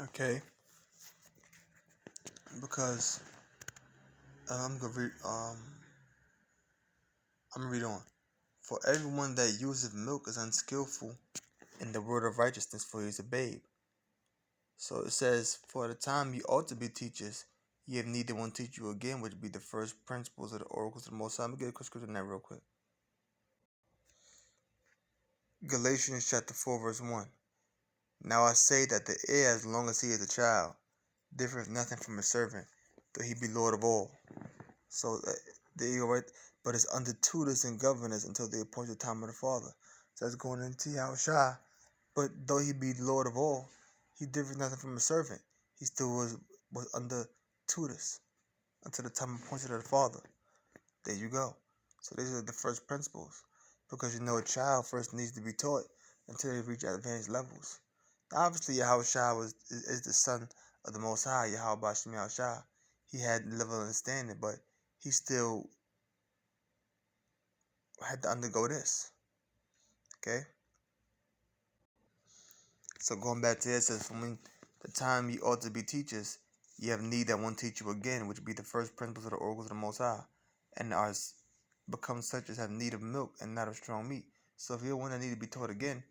Okay, because I'm gonna read. I'm gonna read on. For everyone that useth milk is unskillful in the word of righteousness, for he is a babe. So it says, for the time you ought to be teachers, ye have need that one teach you again, which be the first principles of the oracles of the Most High. Let me get a quick scripture on that real quick. Galatians chapter 4, verse 1. Now I say that the heir, as long as he is a child, differeth nothing from a servant, though he be Lord of all. So there you go, right? But is under tutors and governors until the appointed time of the Father. So that's going into Yahushua. But though he be Lord of all, he differs nothing from a servant. He still was under tutors until the time appointed of the Father. There you go. So these are the first principles. Because a child first needs to be taught until they reach advanced levels. Now, obviously, Yahushua is the son of the Most High, Yahweh Bashem Yahushua. He had a level of understanding, but he still had to undergo this. Okay? So going back to it, it says, from the time ye ought to be teachers, ye have need that one teach you again, which be the first principles of the oracles of the Most High, and are become such as have need of milk and not of strong meat. So if you're one that need to be taught again,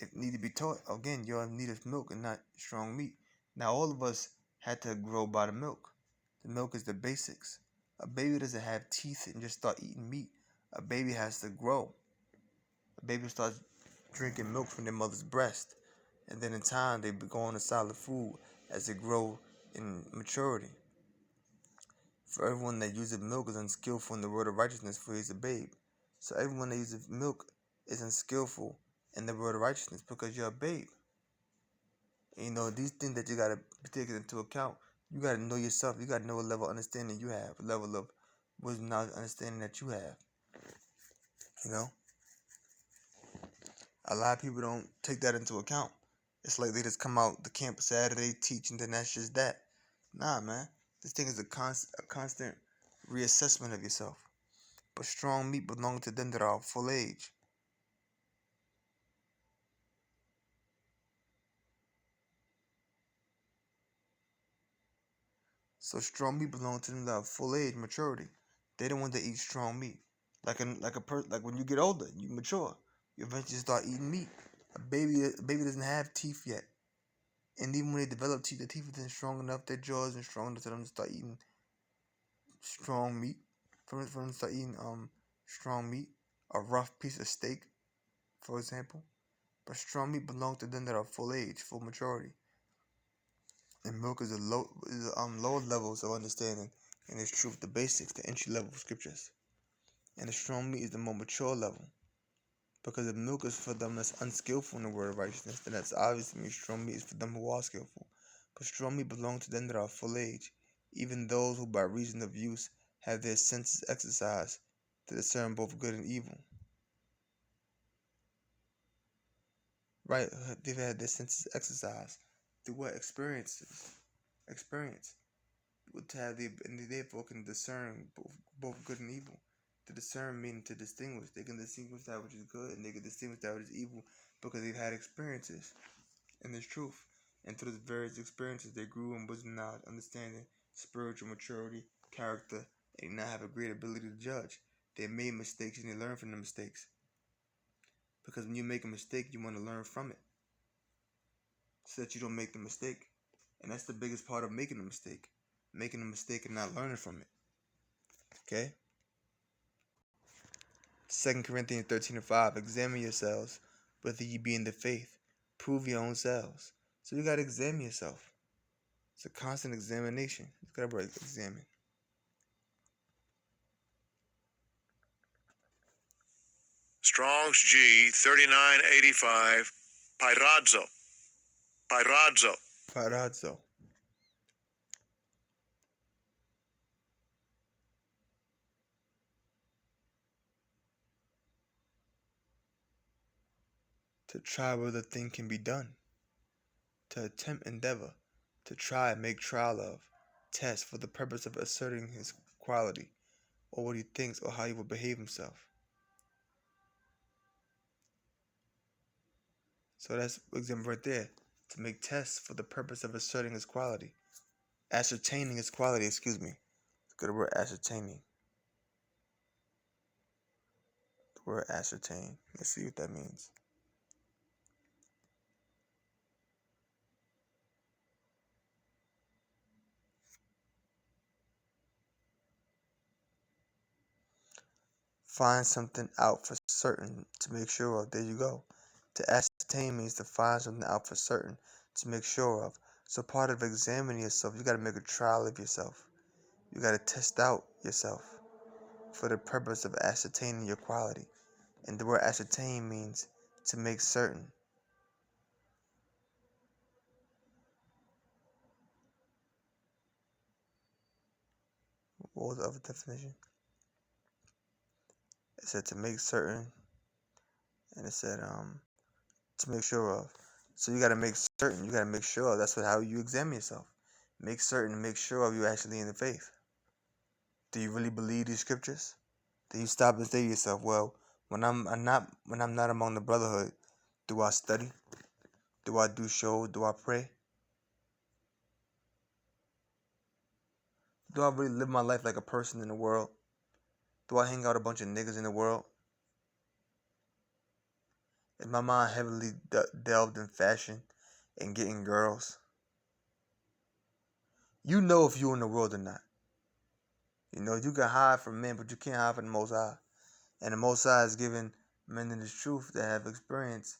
if need to be taught again, you're in need of milk and not strong meat. Now all of us had to grow by the milk. The milk is the basics. A baby doesn't have teeth and just start eating meat. A baby has to grow. A baby starts drinking milk from their mother's breast, and then in time they go on to solid food as they grow in maturity. For everyone that uses milk is unskillful in the word of righteousness, for he is a babe. So everyone that uses milk is unskillful in the word of righteousness because you're a babe. And these things that you gotta take into account. You gotta know yourself. You gotta know what level of understanding you have, a level of wisdom, knowledge, understanding that you have. A lot of people don't take that into account. It's like they just come out the campus Saturday, teach, and then that's just that. Nah, man. This thing is a constant reassessment of yourself. But strong meat belongs to them that are of full age. So strong meat belongs to them that are of full age, maturity. They don't want to eat strong meat. Like when you get older, you mature. You eventually start eating meat. A baby doesn't have teeth yet. And even when they develop teeth, the teeth isn't strong enough, their jaws isn't strong enough for them to start eating strong meat. For them to start eating strong meat. A rough piece of steak, for example. But strong meat belongs to them that are full age, full maturity. And milk is lower levels of understanding and its truth, the basics, the entry level scriptures. And the strong meat is the more mature level. Because if milk is for them that's unskillful in the word of righteousness, then that's obviously means strong meat is for them who are skillful. But strong meat belongs to them that are full age, even those who by reason of use have their senses exercised to discern both good and evil. Right? They've had their senses exercised through what? Experiences. Experience. To have and they therefore can discern both good and evil. To discern meaning to distinguish. They can distinguish that which is good and they can distinguish that which is evil because they've had experiences in this truth. And through those various experiences, they grew in wisdom, knowledge, understanding, spiritual maturity, character, and now have a great ability to judge. They made mistakes and they learn from the mistakes. Because when you make a mistake, you want to learn from it so that you don't make the mistake. And that's the biggest part of making a mistake. Making a mistake and not learning from it. Okay? 2 Corinthians 13:5. Examine yourselves, whether ye be in the faith. Prove your own selves. So you got to examine yourself. It's a constant examination. You got to examine. Strong's G 3985. Pyrazzo. Pyrazzo. Parazzo. To try whether the thing can be done. To attempt endeavor. To try, make trial of. Test for the purpose of asserting his quality, or what he thinks, or how he will behave himself. So that's example right there. to make tests for the purpose of asserting its quality. Ascertaining its quality, excuse me. Let's go to the word ascertaining. The word ascertain. Let's see what that means. Find something out for certain to make sure of. There you go. To ascertain means to find something out for certain to make sure of. So part of examining yourself, you got to make a trial of yourself. You got to test out yourself for the purpose of ascertaining your quality. And the word ascertain means to make certain. What was the other definition? It said to make certain, and it said to make sure of. So you got to make certain. You got to make sure of. That's how you examine yourself. Make certain. Make sure of you actually in the faith. Do you really believe these scriptures? Do you stop and say to yourself, well, when I'm not among the brotherhood, do I study? Do I do shows? Do I pray? Do I really live my life like a person in the world? Do I hang out a bunch of niggas in the world? Is my mind heavily delved in fashion and getting girls? You know if you're in the world or not. You know, you can hide from men, but you can't hide from the Most High. And the Most High has given men in the truth that have experience.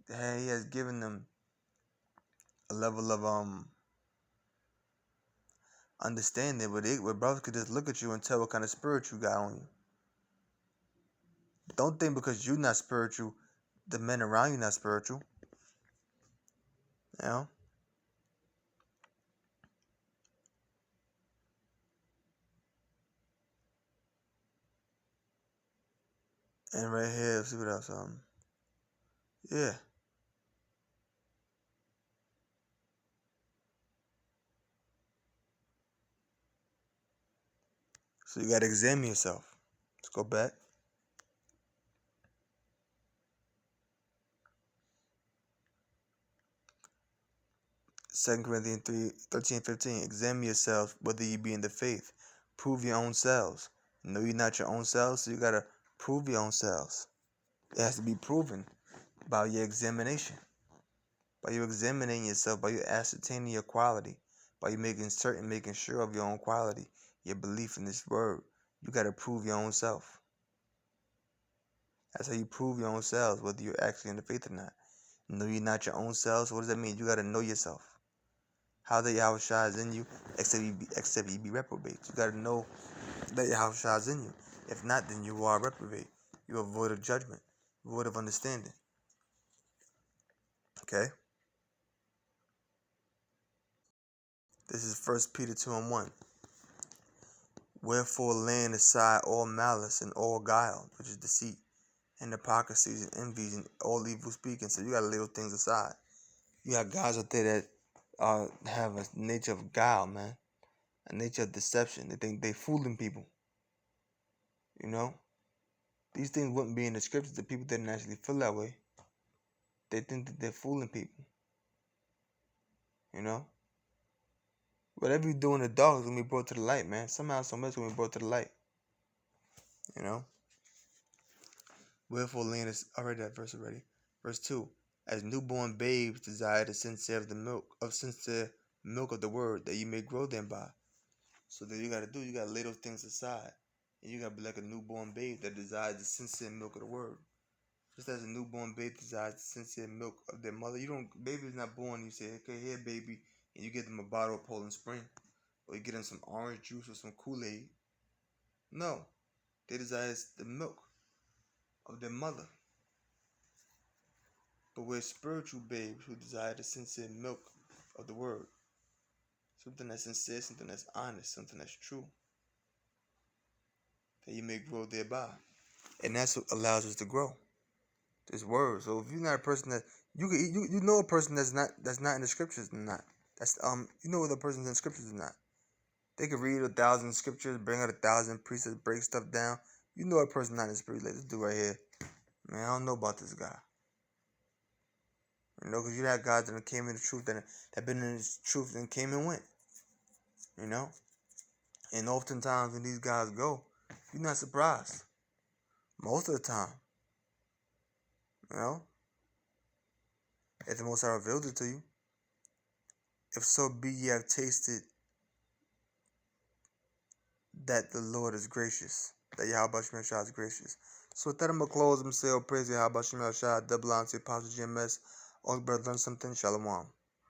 He has given them a level of understanding where brothers could just look at you and tell what kind of spirit you got on you. Don't think because you're not spiritual, the men around you not spiritual. You know? And right here, let's see what else. Yeah. So you gotta examine yourself. Let's go back. 2 Corinthians 3:13-15. Examine yourselves whether you be in the faith. Prove your own selves. Know you're not your own selves, so you gotta prove your own selves. It has to be proven by your examination. By you examining yourself, by you ascertaining your quality, by you making sure of your own quality, your belief in this word. You gotta prove your own self. That's how you prove your own selves, whether you're actually in the faith or not. Know you're not your own selves. What does that mean? You gotta know yourself. How that Yahweh Shai is in you, except you be reprobate. You gotta know that Yahweh Shai is in you. If not, then you are reprobate. You are void of judgment, void of understanding. Okay? This is 1 Pt. 2:1. Wherefore laying aside all malice and all guile, which is deceit, and hypocrisies and envies and all evil speaking. So you gotta lay those things aside. You got guys out there that have a nature of guile, man. A nature of deception. They think they fooling people. You know? These things wouldn't be in the scriptures if people didn't actually feel that way. They think that they're fooling people. You know? Whatever you do in the dark is gonna be brought to the light, man. Somehow, some way it's gonna be brought to the light. You know? Wherefore laying is I read that verse already. Verse 2. As newborn babes desire the sincere milk of the word, that you may grow thereby. So that you gotta lay those things aside. And you gotta be like a newborn babe that desires the sincere milk of the word. Just as a newborn baby desires the sincere milk of their mother. Baby's not born, you say, okay, here, baby, and you give them a bottle of Poland Spring. Or you get them some orange juice or some Kool-Aid. No. They desire the milk of their mother. But we're spiritual babes who desire the sincere milk of the word. Something that's sincere, something that's honest, something that's true. That you may grow thereby. And that's what allows us to grow. This word. So if you're not a person that you know a person that's not in the scriptures or not. That's you know the person's in the scriptures or not. They could read 1,000 scriptures, bring out 1,000 precepts, break stuff down. You know a person not in the spirit like this dude right here. Man, I don't know about this guy. You know, because you had guys that came in the truth, that been in the truth and came and went. You know? And oftentimes when these guys go, you're not surprised. Most of the time. You know? If the Most High reveals it to you. If so be ye have tasted that the Lord is gracious. That Yahweh Shem Shah is gracious. So with that, I'm going to close and say, oh, praise Yahweh Shem Shah, double honor to Apostle GMS. All the brothers learn something. Shalom.